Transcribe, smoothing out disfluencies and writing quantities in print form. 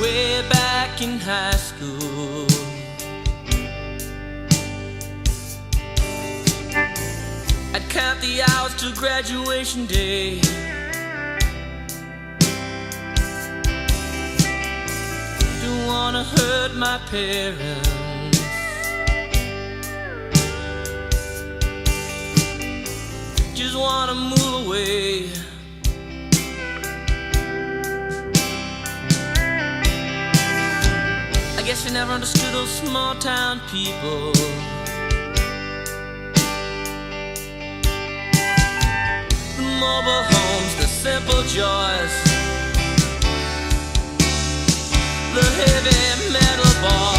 way back in high school. I'd count the hours till graduation day. Don't wanna hurt my parents. Just wanna move away. I guess I never understood those small town people. The mobile homes, the simple joys, the heavy metal bars.